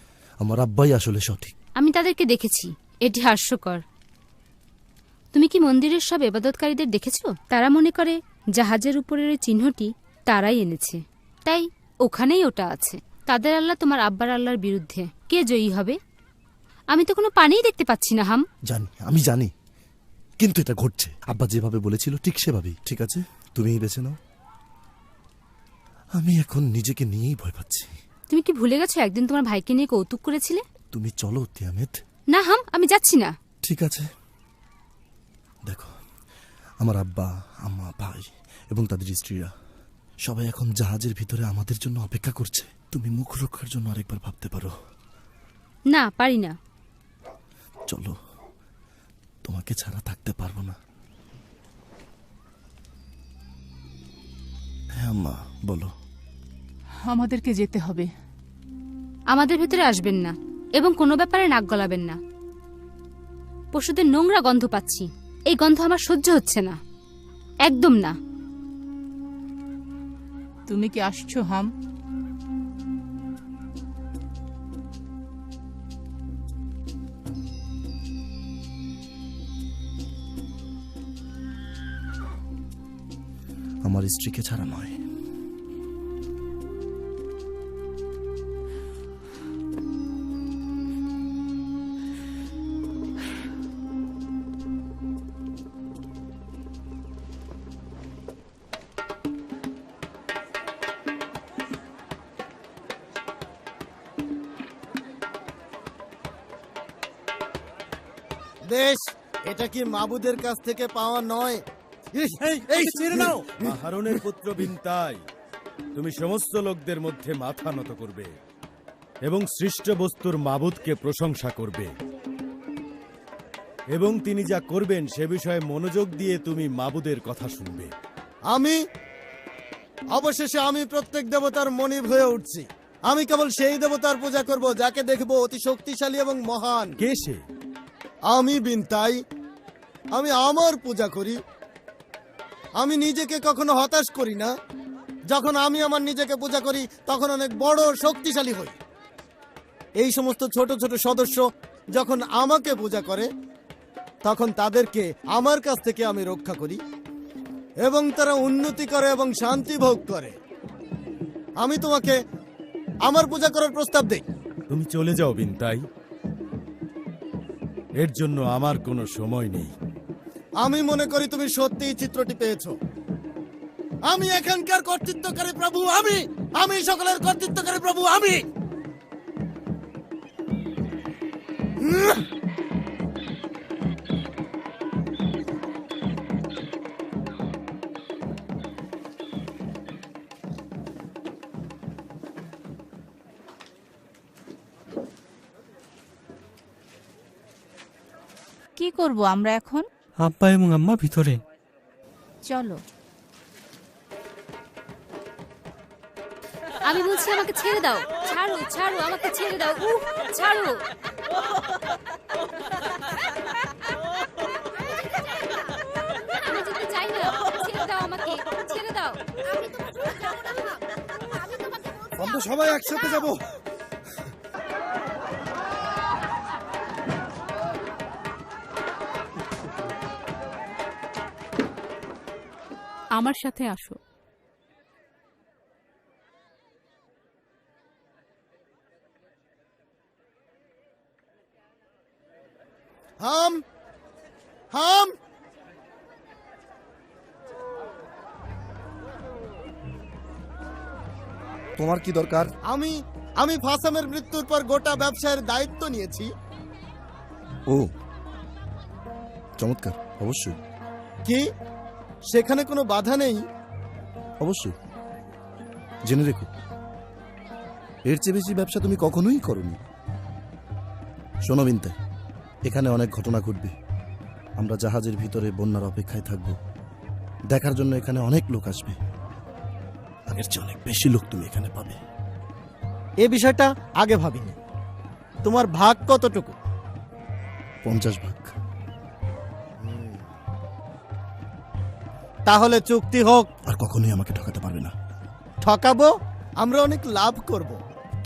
আমার আব্বাই আসলে সঠিক। আমি তাদেরকে দেখেছি, এটি হাস্যকর। তুমি কি মন্দিরের সব ইবাদতকারীদের দেখেছো? তারা মনে করে জাহাজের উপরের ওই চিহ্নটি তারাই এনেছে, তাই ওখানেই ওটা আছে। তাদের আল্লাহ তোমার আব্বার আল্লাহর বিরুদ্ধে। কে জয়ী হবে? আমি তো কোনো পানিই দেখতে পাচ্ছি না। হাম, জানি, আমি জানি, কিন্তু এটা ঘটছে। আব্বা যেভাবে বলেছিল ঠিক সেভাবেই। ঠিক আছে, তুমিই বেছে নাও। আমি এখন নিজেকে নিয়েই ভয় পাচ্ছি। তুমি কি ভুলে গেছো একদিন তোমার ভাইকে নিয়ে কৌতুক করেছিলে? তুমি চলো তিয়ামেত। না হাম, আমি যাচ্ছি না। ঠিক আছে, দেখো, আমার আব্বা, আম্মা, ভাই এবং তাদের স্ত্রীরা সবাই এখন জাহাজের ভিতরে আমাদের জন্য অপেক্ষা করছে। তুমি মুখ রক্ষার জন্য আরেকবার ভাবতে পারো। না, পারি না। চলো, তোমাকে ছাড়া থাকতে পারবো না। হ্যাঁ আম্মা, বলো। আমাদেরকে যেতে হবে। আমাদের ভেতরে আসবেন না এবং কোনো ব্যাপারে নাক গলাবেন না। পশুদের নোংরা গন্ধ পাচ্ছি, এই গন্ধ আমার সহ্য হচ্ছে না, একদম না। তুমি কি আসছো হাম? আমার স্ত্রীকে ছাড়া নয়। বেশ, এটা কি মাবুদের কাছ থেকে পাওয়া নয়? এই ছেড়ে নাও। আহারনের পুত্র বিনতাই, তুমি সমস্ত লোকদের মধ্যে মাথা নত করবে এবং সৃষ্ট বস্তুর মাবুদকে প্রশংসা করবে, এবং তিনি যা করবেন সে বিষয়ে মনোযোগ দিয়ে তুমি মাবুদের কথা শুনবে। আমি অবশেষে আমি প্রত্যেক দেবতার মনিব হয়ে উঠছি। আমি কেবল সেই দেবতার পূজা করব যাকে দেখব অতি শক্তিশালী এবং মহান। কে সে? আমি বিনতাই, আমি আমার পূজা করি। আমি নিজেকে কখনো হতাশ করি না। যখন আমি আমার নিজেকে পূজা করি তখন অনেক বড় শক্তিশালী হই। এই সমস্ত ছোট ছোট সদস্য যখন আমাকে পূজা করে তখন তাদেরকে আমার কাছ থেকে আমি রক্ষা করি এবং তারা উন্নতি করে এবং শান্তি ভোগ করে। আমি তোমাকে আমার পূজা করার প্রস্তাব দেই। তুমি চলে যাও বিনতাই, এর জন্য আমার কোনো সময় নেই। আমি মনে করি তুমি সত্যিই চিত্রটি পেয়েছো। আমি এখানকার কর্তৃত্বকারী প্রভু, আমি সকলের কর্তৃত্বকারী প্রভু, আমি। কি করব আমরা এখন? আব্বা এবং আম্মা ভিতরে। চলো। আমি বলছি আমাকে ছেড়ে দাও। ছাড়ো, ছাড়ো, আমাকে ছেড়ে দাও। ছাড়ো। আমি যেতে চাই না, ছেড়ে দাও আমাকে, ছেড়ে দাও। আমরা সবাই একসাথে যাব। আমার সাথে আসো। হাম, হাম, তোমার কি দরকার? আমি ফাসামের মৃত্যুর পর গোটা ব্যবসায়ের দায়িত্ব নিয়েছি। ও, চমৎকার, অবশ্যই কি সেখানে কোনো বাধা নেই? অবশ্যই। জেনে রেখো, এর চেয়ে বেশি ব্যবসা তুমি কখনোই করনি। শোনো বিনতাই, এখানে অনেক ঘটনা ঘটবে। আমরা জাহাজের ভিতরে বন্যার অপেক্ষায় থাকব। দেখার জন্য এখানে অনেক লোক আসবে। আগের চেয়ে অনেক বেশি লোক তুমি এখানে পাবে। এ বিষয়টা আগে ভাবিনি। তোমার ভাগ কতটুকু? 50 ভাগ। তাহলে চুক্তি হোক। আর কখনোই আমাকে ঠকাতে পারবে না। ঠকাবো? আমরা অনেক লাভ করব।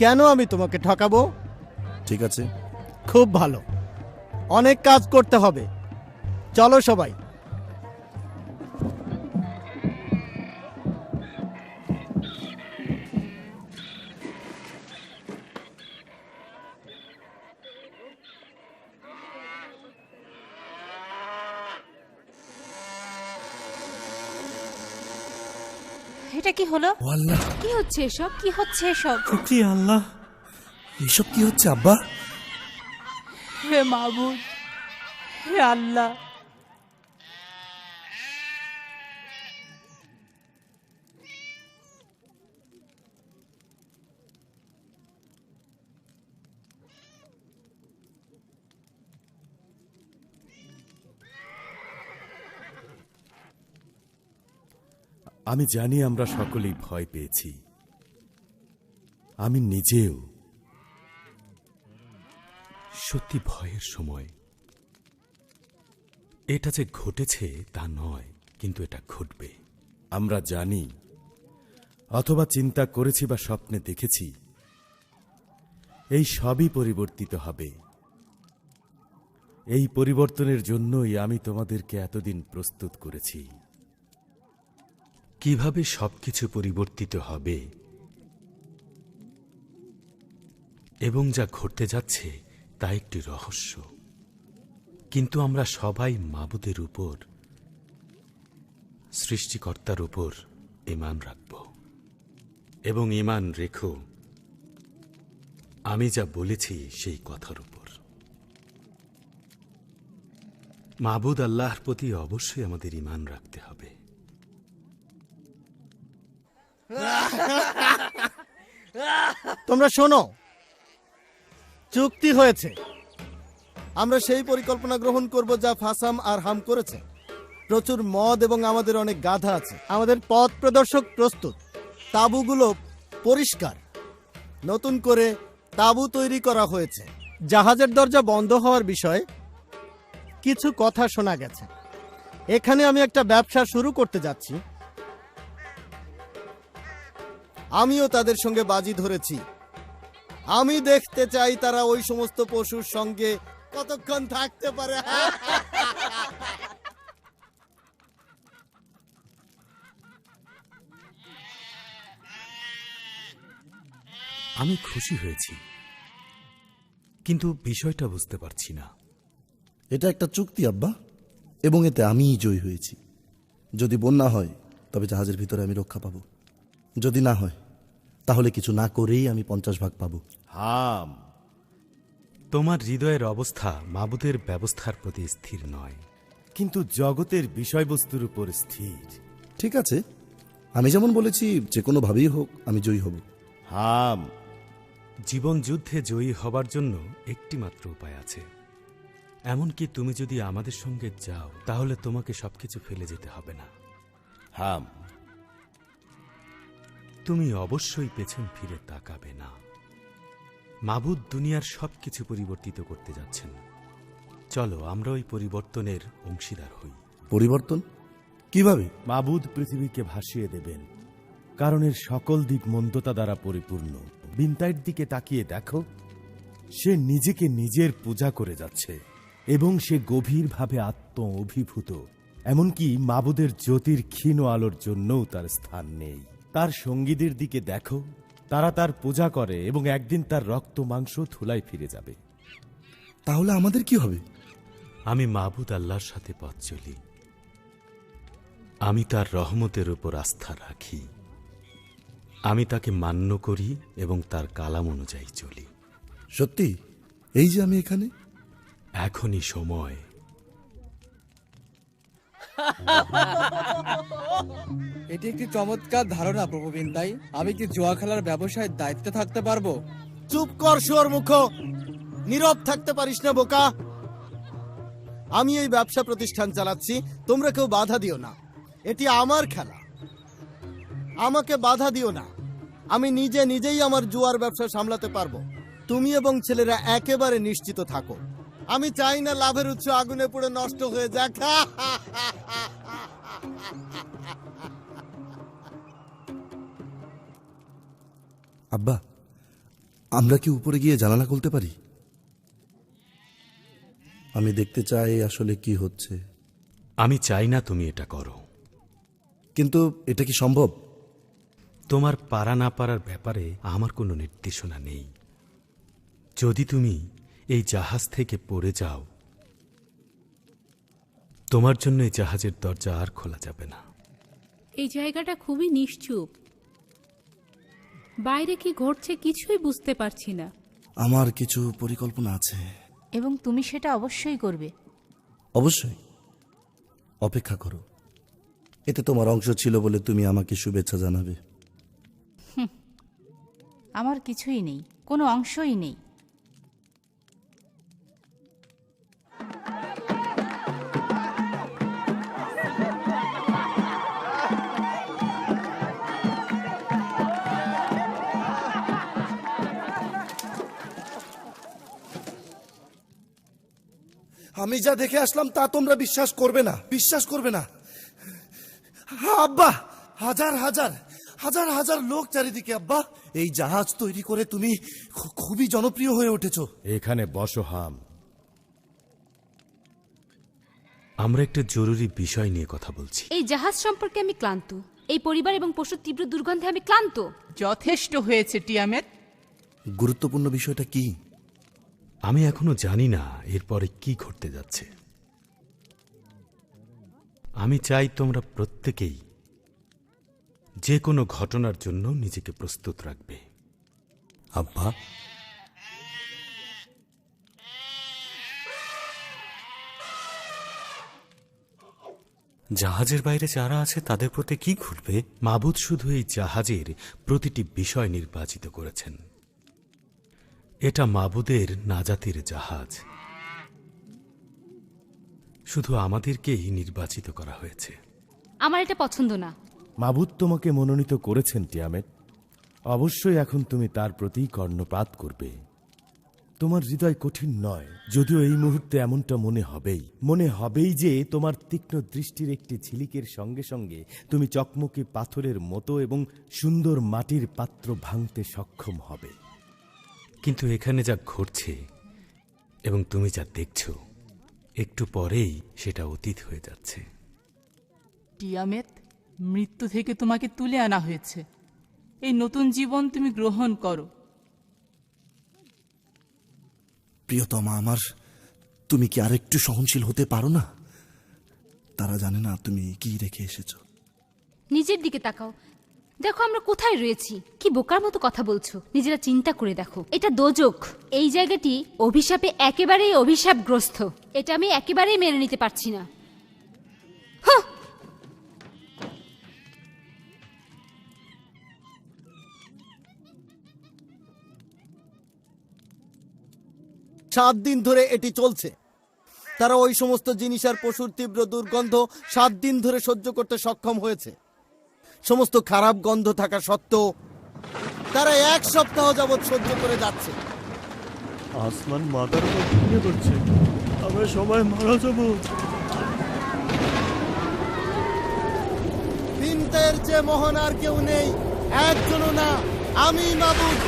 কেন আমি তোমাকে ঠকাবো? ঠিক আছে, খুব ভালো। অনেক কাজ করতে হবে। চলো সবাই। এটা কি হলো? ও আল্লাহ, কি হচ্ছে এসব? কি হচ্ছে এসব? শুকরিয়া আল্লাহ। এসব কি হচ্ছে আব্বা? হে মাবুদ, হে আল্লাহ, আমি জানি আমরা সকলেই ভয় পেয়েছি, আমি নিজেও। সত্যি ভয়ের সময়। এটা যে ঘটেছে তা নয়, কিন্তু এটা ঘটবে। আমরা জানি, অথবা চিন্তা করেছি বা স্বপ্নে দেখেছি, এই সবই পরিবর্তিত হবে। এই পরিবর্তনের জন্যই আমি তোমাদেরকে এতদিন প্রস্তুত করেছি। কিভাবে সবকিছু পরিবর্তিত হবে এবং যা ঘটতে যাচ্ছে তা একটি রহস্য। কিন্তু আমরা সবাই মাবুদের উপর, সৃষ্টিকর্তার উপর ঈমান রাখব। এবং ঈমান রেখো আমি যা বলেছি সেই কথার উপর। মাবুদ আল্লাহর প্রতি অবশ্যই আমাদের ঈমান রাখতে হবে। তোমরা শোনো, চুক্তি হয়েছে। আমরা সেই পরিকল্পনা গ্রহণ করব যা ফাসাম আর হাম করেছে। প্রচুর মদ এবং আমাদের অনেক গাধা আছে। আমাদের পথ প্রদর্শক প্রস্তুত। তাঁবুগুলো পরিষ্কার। নতুন করে তাঁবু তৈরি করা হয়েছে। জাহাজের দরজা বন্ধ হওয়ার বিষয়ে কিছু কথা শোনা গেছে। এখানে আমি একটা ব্যবসা শুরু করতে যাচ্ছি। আমিও তাদের সঙ্গে বাজি ধরেছি। আমি দেখতে চাই তারা ওই সমস্ত পশুর সঙ্গে কতক্ষণ থাকতে পারে। আমি খুশি হয়েছি, কিন্তু বিষয়টা বুঝতে পারছি না। এটা একটা চুক্তি আব্বা, এবং এতে আমিই জয়ী হয়েছি। যদি বন্যা হয় তবে জাহাজের ভিতরে আমি রক্ষা পাবো। যদি না হয় তাহলে কিছু না করেই আমি 50 ভাগ পাবো। হাম, তোমার হৃদয়ের অবস্থা মাবুদের ব্যবস্থার প্রতি স্থির নয়, কিন্তু জগতের বিষয়বস্তুর উপর স্থির। ঠিক আছে, আমি যেমন বলেছি, যে কোনোভাবেই হোক আমি জয়ী হব। হাম, জীবন যুদ্ধে জয়ী হবার জন্য একটি মাত্র উপায় আছে। এমনকি তুমি যদি আমাদের সঙ্গে যাও তাহলে তোমাকে সবকিছু ফেলে যেতে হবে না। হাম, তুমি অবশ্যই পেছন ফিরে তাকাবে না। মাবুদ দুনিয়ার সবকিছু পরিবর্তিত করতে যাচ্ছেন। চলো আমরা ওই পরিবর্তনের অংশীদার হই। পরিবর্তন কিভাবে? মাবুদ পৃথিবীকে ভাসিয়ে দেবেন, কারণ এর সকল দিক মন্দতা দ্বারা পরিপূর্ণ। বিনতাইয়ের দিকে তাকিয়ে দেখো, সে নিজেকে নিজের পূজা করে যাচ্ছে এবং সে গভীরভাবে আত্ম অভিভূত। এমনকি মাবুদের জ্যোতির ক্ষীণ আলোর জন্যও তার স্থান নেই। তার সঙ্গীদের দিকে দেখো, তারা তার পূজা করে এবং একদিন তার রক্ত মাংস ধুলায় ফিরে যাবে। তাহলে আমাদের কি হবে? আমি মাবুদ আল্লাহর সাথে পথ চলি। আমি তার রহমতের উপর আস্থা রাখি। আমি তাকে মান্য করি এবং তার কালাম অনুযায়ী চলি। সত্যি? এই যে আমি এখানে, এখনই সময় এটি একটি চমৎকার ধারণা প্রভু বিন্দাই। আমি কি জুয়া খেলার ব্যবসায় দায়িত্বে থাকতে পারবো? চুপ কর শুয়োর মুখ, নীরব থাকতে পারিস না বোকা। আমি এই ব্যবসা প্রতিষ্ঠান চালাচ্ছি, তোমরা কেউ বাধা দিও না। এটি আমার খেলা, আমাকে বাধা দিও না। আমি নিজেই আমার জুয়ার ব্যবসা সামলাতে পারবো। তুমি এবং ছেলেরা একেবারে নিশ্চিত থাকো। আমি চাই না লাভের উৎস আগুনে পুড়ে নষ্ট হয়ে যাক। আব্বা, আমরা কি উপরে গিয়ে জানালা খুলতে পারি? আমি দেখতে চাই আসলে কি হচ্ছে। আমি চাই না তুমি এটা করো। কিন্তু এটা কি সম্ভব? তোমার পারা না পারার ব্যাপারে আমার কোনো নির্দেশনা নেই। যদি তুমি এই জাহাজ থেকে পড়ে যাও, তোমার জন্য এই জাহাজের দরজা আর খোলা যাবে না। এই জায়গাটা খুবই নিশ্চুপ, বাইরে কি ঘটছে কিছুই বুঝতে পারছি না। আমার কিছু পরিকল্পনা আছে। এবং তুমি সেটা অবশ্যই করবে। অবশ্যই, অপেক্ষা করো। এতে তোমার অংশ ছিল বলে তুমি আমাকে শুভেচ্ছা জানাবে। আমার কিছুই নেই, কোনো অংশই নেই। আমি যা দেখে আসলাম তা তোমরা বিশ্বাস করবে না। আব্বা, হাজার হাজার হাজার হাজার লোক চারিদিকে। আব্বা, এই জাহাজ তৈরি করে তুমি খুবই জনপ্রিয় হয়ে উঠেছো। এখানে বসো হাম। আমরা একটা জরুরি বিষয় নিয়ে কথা বলছি। এই জাহাজ সম্পর্কে আমি ক্লান্ত। এই পরিবার এবং পশুর তীব্র দুর্গন্ধে আমি ক্লান্ত। যথেষ্ট হয়েছে টিয়ামেট। গুরুত্বপূর্ণ বিষয়টা কি? আমি এখনো জানি না এরপরে কি ঘটতে যাচ্ছে। আমি চাই তোমরা প্রত্যেকেই যে কোনো ঘটনার জন্য নিজেকে প্রস্তুত রাখবে। আব্বা, জাহাজের বাইরে যারা আছে তাদের প্রতি কি ঘটবে? মাবুদ শুধু এই জাহাজের প্রতিটি বিষয় নির্বাচিত করেছেন। এটা মাবুদের নাজাতের জাহাজ। শুধু আমাদেরকেই নির্বাচিত করা হয়েছে। আমার এটা পছন্দ না। মাবুদ তোমাকে মনোনীত করেছেন টিয়ামেট। অবশ্যই এখন তুমি তার প্রতি কর্ণপাত করবে। তোমার হৃদয় কঠিন নয়, যদিও এই মুহূর্তে এমনটা মনে হবেই যে তোমার তীক্ষ্ণ দৃষ্টির একটি ঝিলিকের সঙ্গে সঙ্গে তুমি চকমকি পাথরের মতো এবং সুন্দর মাটির পাত্র ভাঙতে সক্ষম হবে। কিন্তু এখানে যা ঘটছে এবং তুমি যা দেখছো, একটু পরেই সেটা অতীত হয়ে যাচ্ছে। টিয়ামেত, মৃত্যু থেকে তোমাকে তুলে আনা হয়েছে। এই নতুন জীবন তুমি গ্রহণ করো। প্রিয়তমা আমার, তুমি কি আরেকটু সহনশীল হতে পারো না? তারা জানে না তুমি কি রেখে এসেছো। নিজের দিকে তাকাও, দেখো আমরা কোথায় রয়েছি। কি বোকার মতো কথা বলছো। নিজেরা চিন্তা করে দেখো, এটা দোজখ। এই জায়গাটি অভিশাপে একেবারেই অভিশাপগ্রস্ত। এটা আমি একেবারেই মেনে নিতে পারছি না। 7 দিন ধরে এটি চলছে। তারা ওই সমস্ত জিনিস আর পশুর তীব্র দুর্গন্ধ 7 দিন ধরে সহ্য করতে সক্ষম হয়েছে। সমস্ত খারাপ গন্ধ থাকা সত্ত্বেও তারা 1 সপ্তাহ যাবৎ সহ্য করে যাচ্ছে। আসমান মাথার উপর ভেঙে পড়ছে, আমরা সবাই মারা যাব। বিনতের চেয়ে মহান আর কেউ নেই, একজনও না। আমি মাবুদ,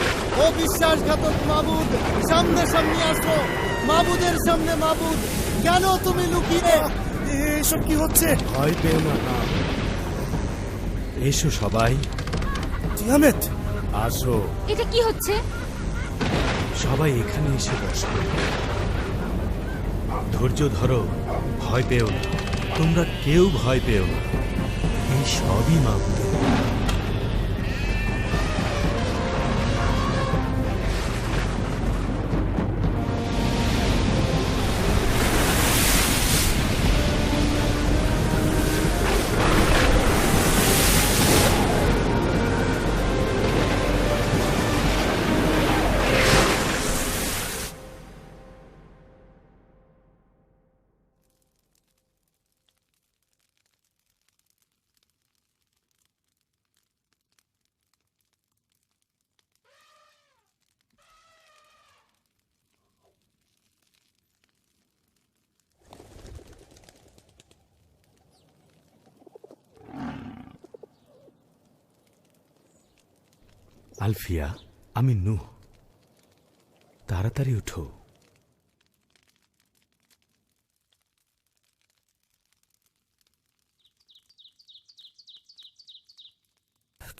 ও বিশ্বাসঘাতক মাবুদ, সামনে সামনে আসো। মাবুদের সামনে মাবুদ, কেন তুমি লুকিয়ে? এসব কি হচ্ছে? ভয় পেও না। এসো সবাই। টিয়ামেট, আসো। এটা কি হচ্ছে? সবাই এখানে এসে বসো। ধৈর্য ধরো, ভয় পেও না। তোমরা কেউ ভয় পেও না। এই সবই মাবুদের। আলফিয়া, আমি নূহ। তাড়াতাড়ি উঠো।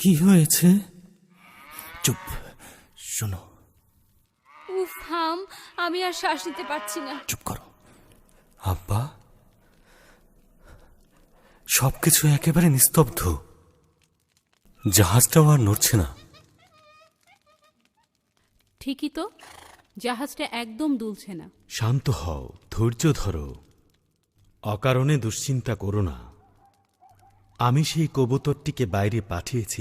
কি হয়েছে? চুপ, শোনো। উফ হাম, আমি আর শ্বাস নিতে পারছি না। চুপ করো। আব্বা, সবকিছু একেবারে নিস্তব্ধ। জাহাজটাও আর নড়ছে না। ঠিকই তো, জাহাজটা একদম দুলছে না। শান্ত হও, ধৈর্য ধরো, অকারণে দুশ্চিন্তা করো না। আমি সেই কবুতরটিকে বাইরে পাঠিয়েছি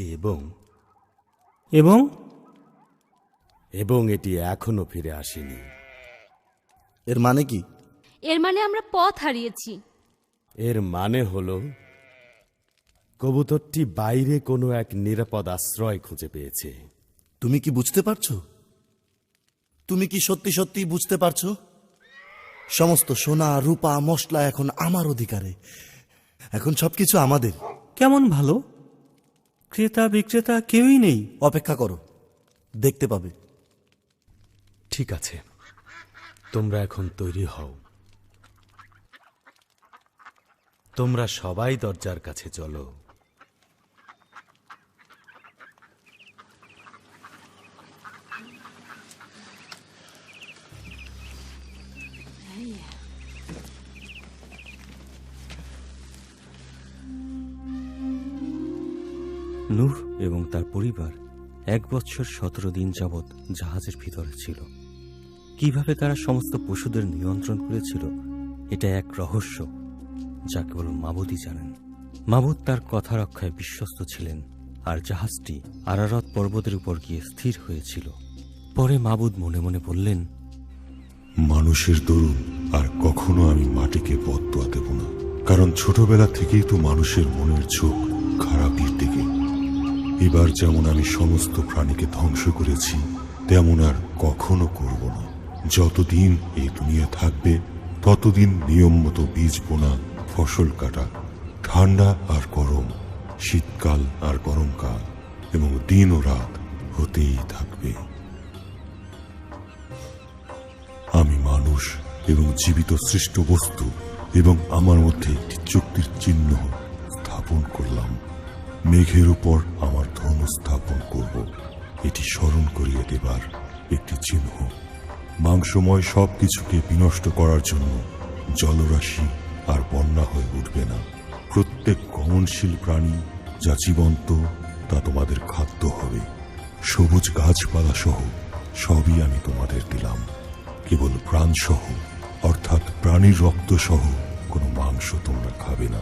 এবং এটি এখনো ফিরে আসেনি। এর মানে কি? এর মানে আমরা পথ হারিয়েছি। এর মানে হল কবুতরটি বাইরে কোনো এক নিরাপদ আশ্রয় খুঁজে পেয়েছে। তুমি কি বুঝতে পারছো? তুমি কি সত্যি সত্যি বুঝতে পারছো? সমস্ত সোনা, রূপা, মশলা এখন আমার অধিকারে। এখন সবকিছু আমাদের। কেমন ভালো? ক্রেতা বিক্রেতা কেউই নেই। অপেক্ষা করো, দেখতে পাবে। ঠিক আছে, তোমরা এখন তৈরি হও। তোমরা সবাই দরজার কাছে চলো। নূহ এবং তার পরিবার 1 বৎসর 17 দিন যাবৎ জাহাজের ভিতরে ছিল। কিভাবে তারা সমস্ত পশুদের নিয়ন্ত্রণ করেছিল, এটা এক রহস্য যা কেবল মাবুদই জানেন। মাবুদ তার কথা রক্ষায় বিশ্বস্ত ছিলেন, আর জাহাজটি আরারত পর্বতের উপর গিয়ে স্থির হয়েছিল। পরে মাবুদ মনে মনে বললেন, মানুষের দরুন আর কখনো আমি মাটিকে বদদোয়া দেব না, কারণ ছোটবেলা থেকেই তো মানুষের মনের ঝোঁক খারাপের দিকে। এবার যেমন আমি সমস্ত প্রাণীকে ধ্বংস করেছি, তেমন আর কখনো করব না। যতদিন এই দুনিয়া থাকবে ততদিন নিয়ম মতো বীজ বোনা, ফসল কাটা, ঠান্ডা আর গরম, শীতকাল আর গরমকাল, এবং দিন ও রাত হতেই থাকবে। আমি মানুষ এবং জীবিত সৃষ্ট বস্তু এবং আমার মধ্যে একটি চুক্তির চিহ্ন স্থাপন করলাম। মেঘের উপর আমার ধর্ম স্থাপন করব, এটি স্মরণ করিয়ে দেবার একটি চিহ্ন। মাংসময় সবকিছুকে বিনষ্ট করার জন্য জলরাশি আর বন্যা হয়ে উঠবে না। প্রত্যেক গমনশীল প্রাণী যা জীবন্ত তা তোমাদের খাদ্য হবে। সবুজ গাছপালা সহ সবই আমি তোমাদের দিলাম। কেবল প্রাণ সহ, অর্থাৎ প্রাণীর রক্ত সহ কোনো মাংস তোমরা খাবে না।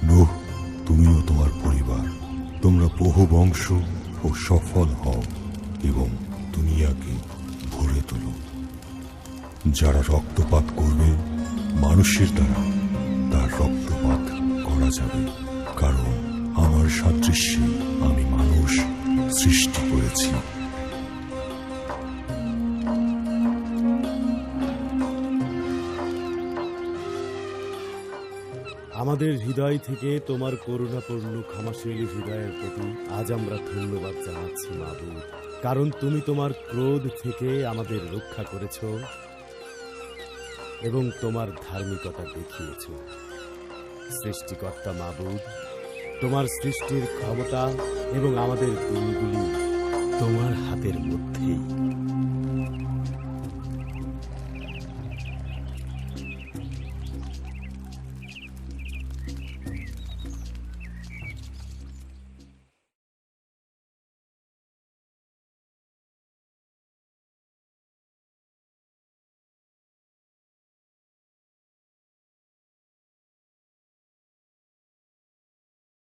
নূহ, তুমিও তোমার পরিবার, তোমরা বহু বংশ ও সফল হও এবং দুনিয়াকে ভরে তোলো। যারা রক্তপাত করবে, মানুষের দ্বারা তার রক্তপাত করা যাবে, কারণ আমার সাদৃশ্যে আমি মানুষ সৃষ্টি করেছি। আমাদের হৃদয় থেকে তোমার করুণাপূর্ণ ক্ষমাশীল হৃদয়ের প্রতি আজ আমরা ধন্যবাদ জানাচ্ছি মাবুদ, কারণ তুমি তোমার ক্রোধ থেকে আমাদের রক্ষা করেছ এবং তোমার ধার্মিকতা দেখিয়েছ। সৃষ্টিকর্তা মাবুদ, তোমার সৃষ্টির ক্ষমতা এবং আমাদের দিনগুলি তোমার হাতের মধ্যেই।